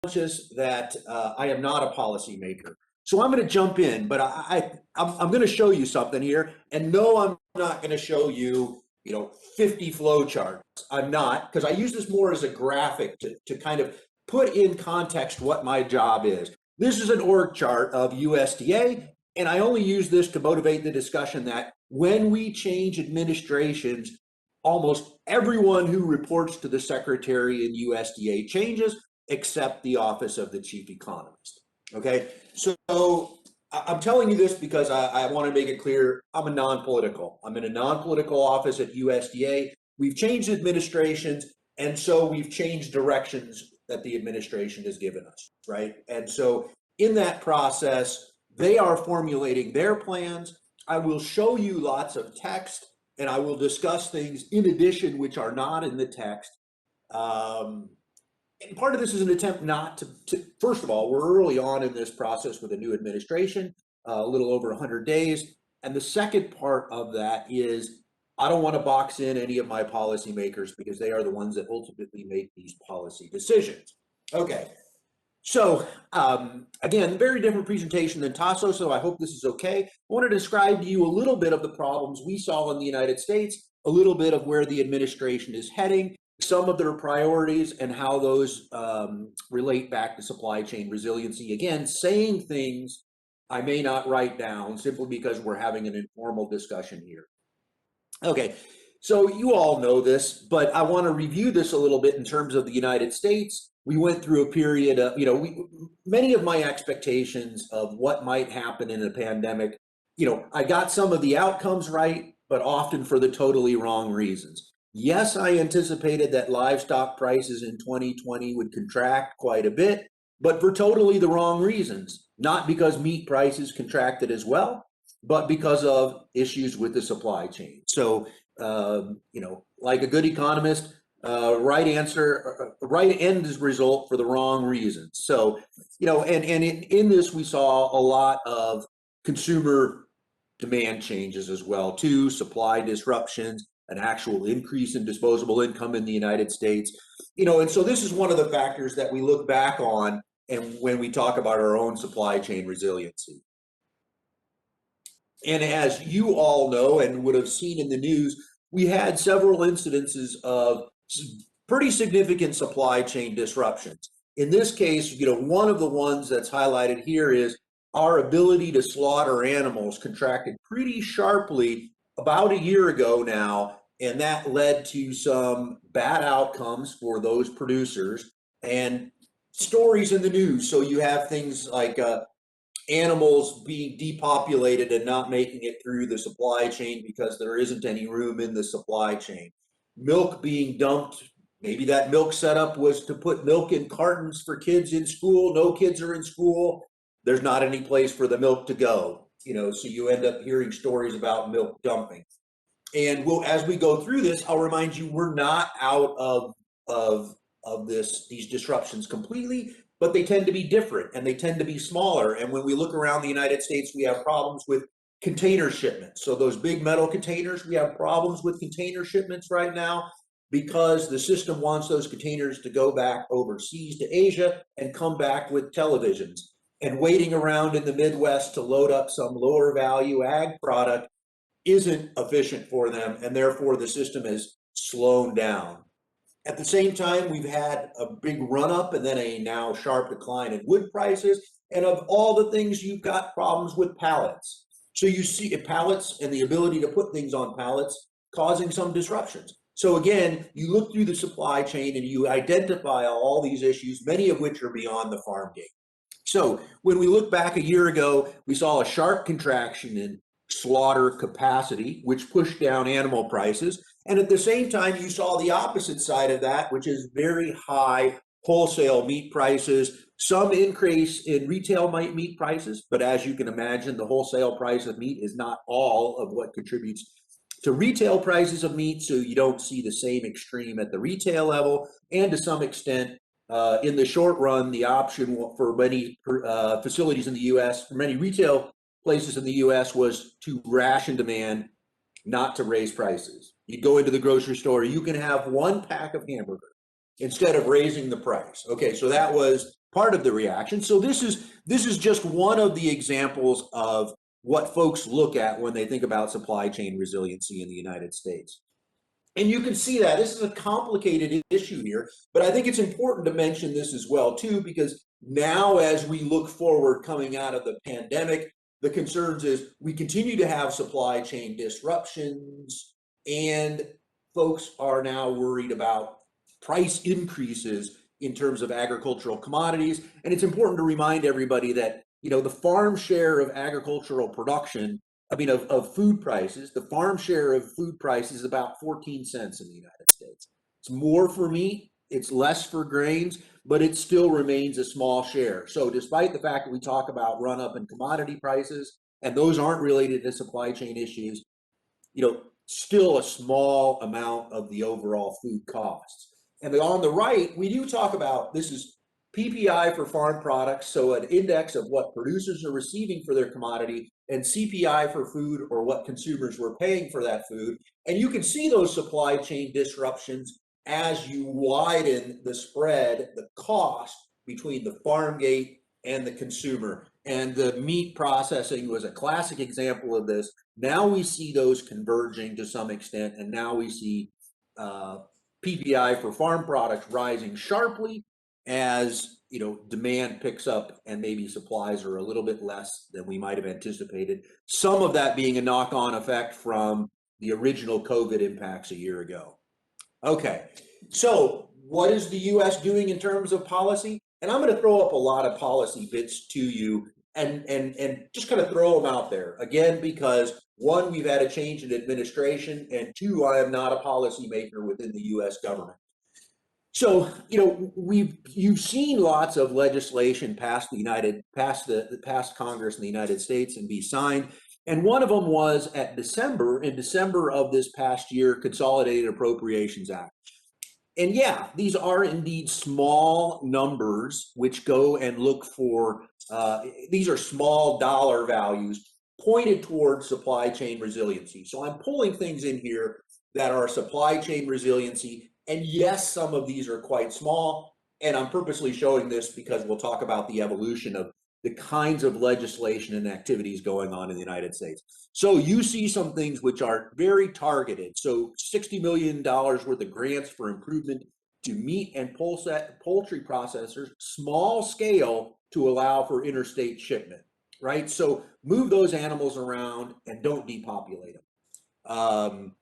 conscious that I am not a policymaker. So I'm going to jump in, but I'm going to show you something here. And no, I'm not going to show you, 50 flow charts. I'm not, because I use this more as a graphic to kind of put in context what my job is. This is an org chart of USDA, and I only use this to motivate the discussion that when we change administrations, almost everyone who reports to the secretary in USDA changes, except the office of the chief economist. Okay, so I'm telling you this because I want to make it clear I'm a non-political. I'm in a non-political office at USDA. We've changed administrations, and so we've changed directions that the administration has given us, right? And so in that process, they are formulating their plans. I will show you lots of text, and I will discuss things in addition which are not in the text. And part of this is an attempt not to, first of all, we're early on in this process with a new administration, a little over 100 days. And the second part of that is I don't want to box in any of my policymakers because they are the ones that ultimately make these policy decisions. Okay, so again, very different presentation than Tasso, so I hope this is okay. I want to describe to you a little bit of the problems we saw in the United States, a little bit of where the administration is heading, some of their priorities and how those relate back to supply chain resiliency. Again, saying things I may not write down simply because we're having an informal discussion here. Okay, so you all know this, but I want to review this a little bit in terms of the United States. We went through a period of, many of my expectations of what might happen in a pandemic, I got some of the outcomes right, but often for the totally wrong reasons. Yes, I anticipated that livestock prices in 2020 would contract quite a bit, but for totally the wrong reasons. Not because meat prices contracted as well, but because of issues with the supply chain. So, like a good economist, right answer, right end result for the wrong reasons. So, and in this, we saw a lot of consumer demand changes as well, too, supply disruptions, an actual increase in disposable income in the United States, and so this is one of the factors that we look back on and when we talk about our own supply chain resiliency. And as you all know and would have seen in the news, we had several incidences of pretty significant supply chain disruptions. In this case, one of the ones that's highlighted here is our ability to slaughter animals contracted pretty sharply about a year ago now, and that led to some bad outcomes for those producers and stories in the news. So you have things like animals being depopulated and not making it through the supply chain because there isn't any room in the supply chain. Milk being dumped, maybe that milk setup was to put milk in cartons for kids in school. No kids are in school. There's not any place for the milk to go, so you end up hearing stories about milk dumping. And as we go through this, I'll remind you, we're not out of these disruptions completely, but they tend to be different and they tend to be smaller. And when we look around the United States, we have problems with container shipments. So those big metal containers, we have problems with container shipments right now because the system wants those containers to go back overseas to Asia and come back with televisions. And waiting around in the Midwest to load up some lower value ag product isn't efficient for them, and therefore the system has slowed down. At the same time, we've had a big run up and then a now sharp decline in wood prices. And of all the things, you've got problems with pallets. So you see pallets and the ability to put things on pallets causing some disruptions. So again, you look through the supply chain and you identify all these issues, many of which are beyond the farm gate. So when we look back a year ago, we saw a sharp contraction in slaughter capacity, which pushed down animal prices. And at the same time, you saw the opposite side of that, which is very high wholesale meat prices, some increase in retail meat prices. But as you can imagine, the wholesale price of meat is not all of what contributes to retail prices of meat. So you don't see the same extreme at the retail level. And to some extent, in the short run, the option for many facilities in the U.S., for many retail places in the U.S., was to ration demand, not to raise prices. You go into the grocery store, you can have one pack of hamburger instead of raising the price. Okay, so that was part of the reaction. So this is just one of the examples of what folks look at when they think about supply chain resiliency in the United States. And you can see that this is a complicated issue here, but I think it's important to mention this as well too, because now as we look forward coming out of the pandemic, the concerns is we continue to have supply chain disruptions, and folks are now worried about price increases in terms of agricultural commodities. And it's important to remind everybody that, the farm share of agricultural production, of food prices, the farm share of food prices is about 14 cents in the United States. It's more for meat, it's less for grains, but it still remains a small share. So despite the fact that we talk about run up in commodity prices, and those aren't related to supply chain issues, still a small amount of the overall food costs. And on the right, we do talk about, this is PPI for farm products, so an index of what producers are receiving for their commodity, and CPI for food, or what consumers were paying for that food. And you can see those supply chain disruptions as you widen the spread, the cost between the farm gate and the consumer. And the meat processing was a classic example of this. Now we see those converging to some extent, and now we see PPI for farm products rising sharply as demand picks up and maybe supplies are a little bit less than we might have anticipated. Some of that being a knock-on effect from the original COVID impacts a year ago. Okay, so what is the U.S. doing in terms of policy? And I'm going to throw up a lot of policy bits to you and just kind of throw them out there. Again, because one, we've had a change in administration, and two, I am not a policymaker within the U.S. government. So, you've seen lots of legislation pass Congress in the United States and be signed. And one of them was in December of this past year, Consolidated Appropriations Act. And yeah, these are indeed small numbers which go and look for, these are small dollar values pointed towards supply chain resiliency. So I'm pulling things in here that are supply chain resiliency. And yes, some of these are quite small. And I'm purposely showing this because we'll talk about the evolution of the kinds of legislation and activities going on in the United States. So you see some things which are very targeted. So $60 million worth of grants for improvement to meat and poultry processors, small scale, to allow for interstate shipment, right? So move those animals around and don't depopulate them.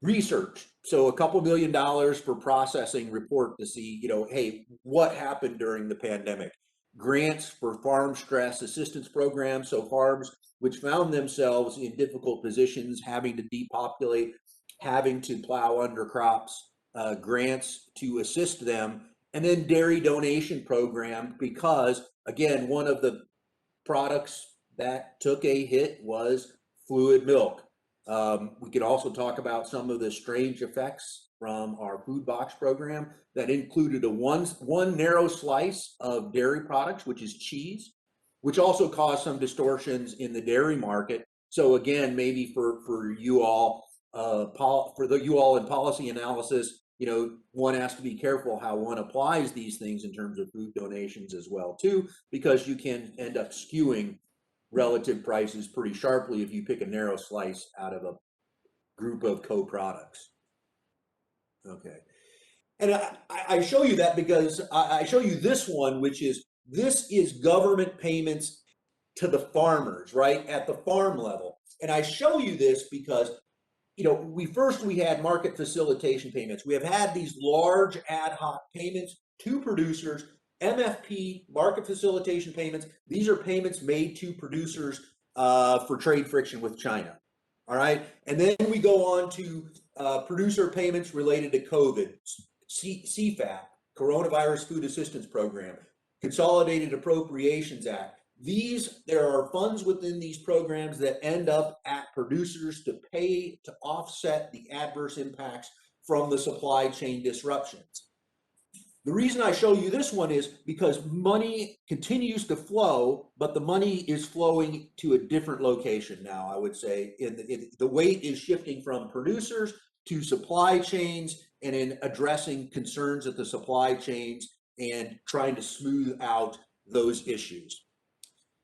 Research. So a couple $1 million for processing report to see, hey, what happened during the pandemic? Grants for farm stress assistance programs. So farms which found themselves in difficult positions, having to depopulate, having to plow under crops, grants to assist them. And then dairy donation program, because again, one of the products that took a hit was fluid milk. We could also talk about some of the strange effects from our food box program that included one narrow slice of dairy products, which is cheese, which also caused some distortions in the dairy market. So again, maybe for you all, in policy analysis, one has to be careful how one applies these things in terms of food donations as well too, because you can end up skewing relative prices pretty sharply if you pick a narrow slice out of a group of co-products. Okay. And I show you that because I show you this one, this is government payments to the farmers, right, at the farm level. And I show you this because, we had market facilitation payments. We have had these large ad hoc payments to producers. MFP, market facilitation payments, these are payments made to producers for trade friction with China. All right. And then we go on to producer payments related to COVID, CFAP, Coronavirus Food Assistance Program, Consolidated Appropriations Act. There are funds within these programs that end up at producers to pay to offset the adverse impacts from the supply chain disruptions. The reason I show you this one is because money continues to flow, but the money is flowing to a different location now, I would say. The weight is shifting from producers to supply chains, and in addressing concerns at the supply chains and trying to smooth out those issues.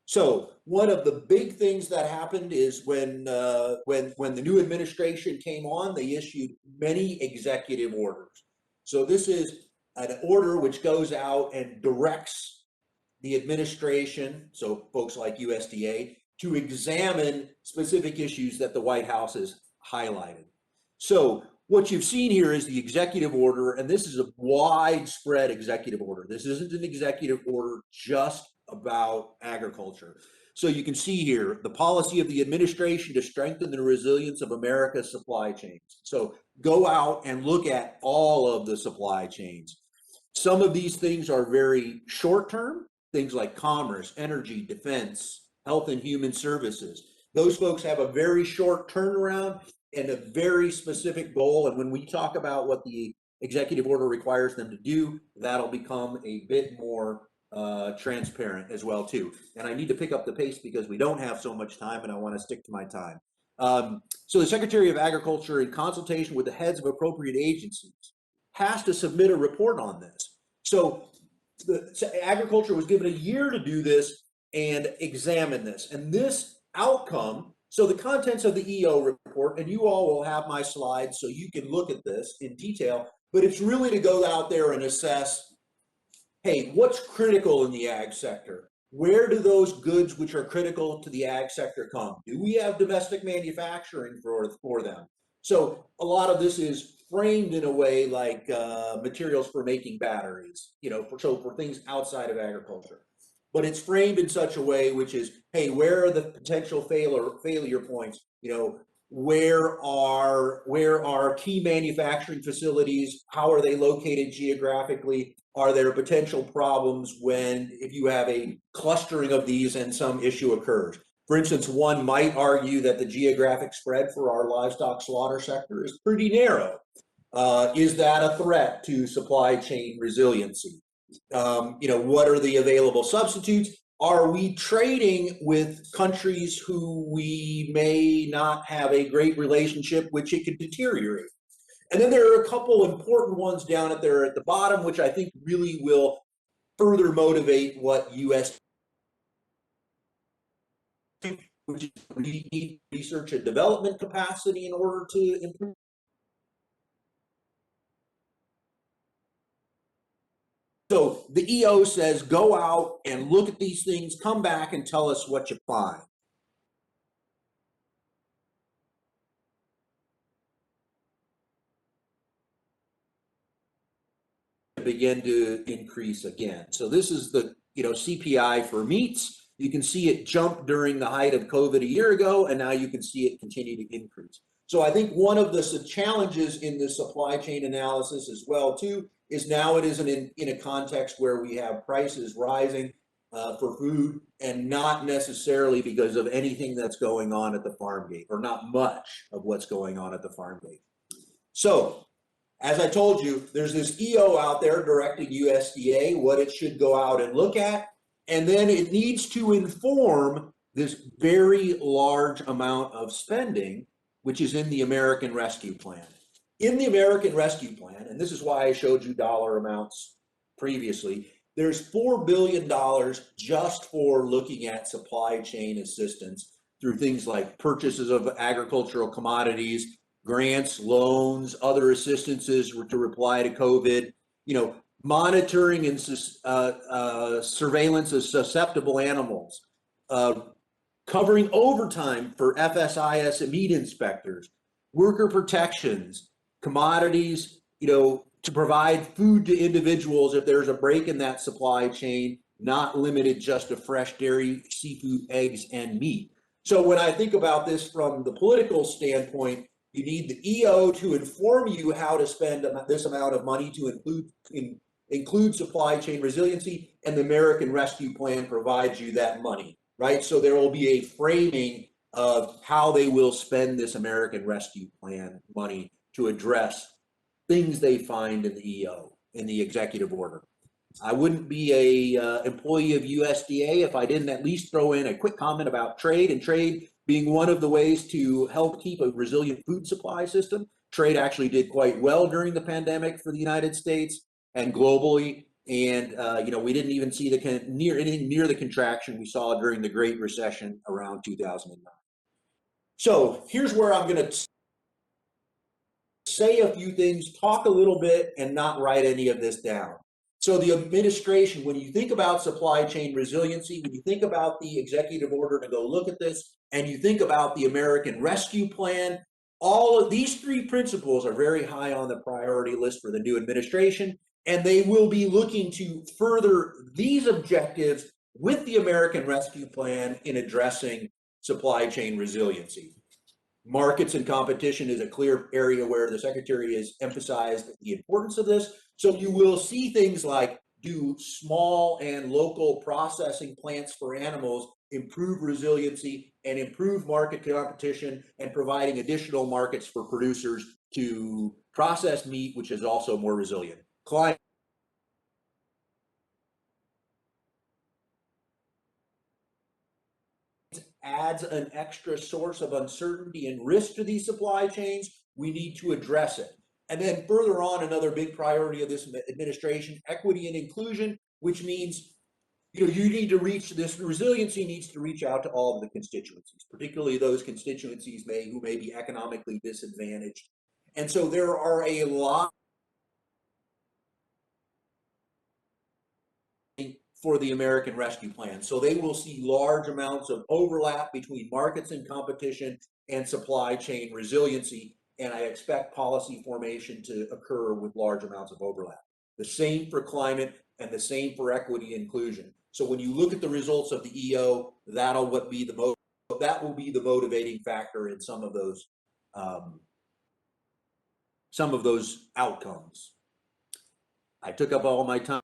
So one of the big things that happened is when the new administration came on, they issued many executive orders. So this is an order which goes out and directs the administration, so folks like USDA, to examine specific issues that the White House has highlighted. So what you've seen here is the executive order, and this is a widespread executive order. This isn't an executive order just about agriculture. So you can see here the policy of the administration to strengthen the resilience of America's supply chains. So go out and look at all of the supply chains. Some of these things are very short term, things like commerce, energy, defense, health and human services. Those folks have a very short turnaround and a very specific goal. And when we talk about what the executive order requires them to do, that'll become a bit more transparent as well too. And I need to pick up the pace because we don't have so much time and I want to stick to my time. So the Secretary of Agriculture, in consultation with the heads of appropriate agencies, has to submit a report on this. So agriculture was given a year to do this and examine this. And this outcome, so the contents of the EO report, and you all will have my slides so you can look at this in detail, but it's really to go out there and assess, hey, what's critical in the ag sector? Where do those goods which are critical to the ag sector come? Do we have domestic manufacturing for them? So a lot of this is framed in a way like materials for making batteries, for things outside of agriculture. But it's framed in such a way which is, hey, where are the potential failure points? Where are key manufacturing facilities? How are they located geographically? Are there potential problems if you have a clustering of these and some issue occurs? For instance, one might argue that the geographic spread for our livestock slaughter sector is pretty narrow. Is that a threat to supply chain resiliency? What are the available substitutes? Are we trading with countries who we may not have a great relationship, which it could deteriorate? And then there are a couple important ones down at the bottom, which I think really will further motivate what U.S. which is we need research and development capacity in order to improve. So the EO says, go out and look at these things, come back and tell us what you find. Begin to increase again. So this is the CPI for meats. You can see it jump during the height of COVID a year ago, and now you can see it continue to increase. So I think one of the challenges in the supply chain analysis as well too is now it isn't in a context where we have prices rising for food, and not necessarily because of anything that's going on at the farm gate, or not much of what's going on at the farm gate. So as I told you, there's this EO out there directing USDA what it should go out and look at, and then it needs to inform this very large amount of spending, which is in the American Rescue Plan. In the American Rescue Plan, and this is why I showed you dollar amounts previously, there's $4 billion just for looking at supply chain assistance through things like purchases of agricultural commodities, grants, loans, other assistances to reply to COVID, monitoring and surveillance of susceptible animals, covering overtime for FSIS meat inspectors, worker protections, commodities, to provide food to individuals if there's a break in that supply chain, not limited just to fresh dairy, seafood, eggs, and meat. So when I think about this from the political standpoint, you need the EO to inform you how to spend this amount of money to include supply chain resiliency, and the American Rescue Plan provides you that money, right? So there will be a framing of how they will spend this American Rescue Plan money to address things they find in the EO, in the executive order. I wouldn't be a employee of USDA if I didn't at least throw in a quick comment about trade, and trade being one of the ways to help keep a resilient food supply system. Trade actually did quite well during the pandemic for the United States and globally. And we didn't even see anything near the contraction we saw during the Great Recession around 2009. So here's where I'm going to say a few things, talk a little bit, and not write any of this down. So the administration, when you think about supply chain resiliency, when you think about the executive order to go look at this, and you think about the American Rescue Plan, all of these three principles are very high on the priority list for the new administration, and they will be looking to further these objectives with the American Rescue Plan in addressing supply chain resiliency. Markets and competition is a clear area where the secretary has emphasized the importance of this. So you will see things like, do small and local processing plants for animals improve resiliency and improve market competition, and providing additional markets for producers to process meat, which is also more resilient. Climate adds an extra source of uncertainty and risk to these supply chains. We need to address it. And then further on, another big priority of this administration, equity and inclusion, which means you need to reach this resiliency needs to reach out to all of the constituencies, particularly those constituencies who may be economically disadvantaged. And so there are a lot for the American Rescue Plan. So they will see large amounts of overlap between markets and competition and supply chain resiliency. And I expect policy formation to occur with large amounts of overlap. The same for climate and the same for equity and inclusion. So when you look at the results of the EO, that will be the motivating factor in some of those outcomes. I took up all my time.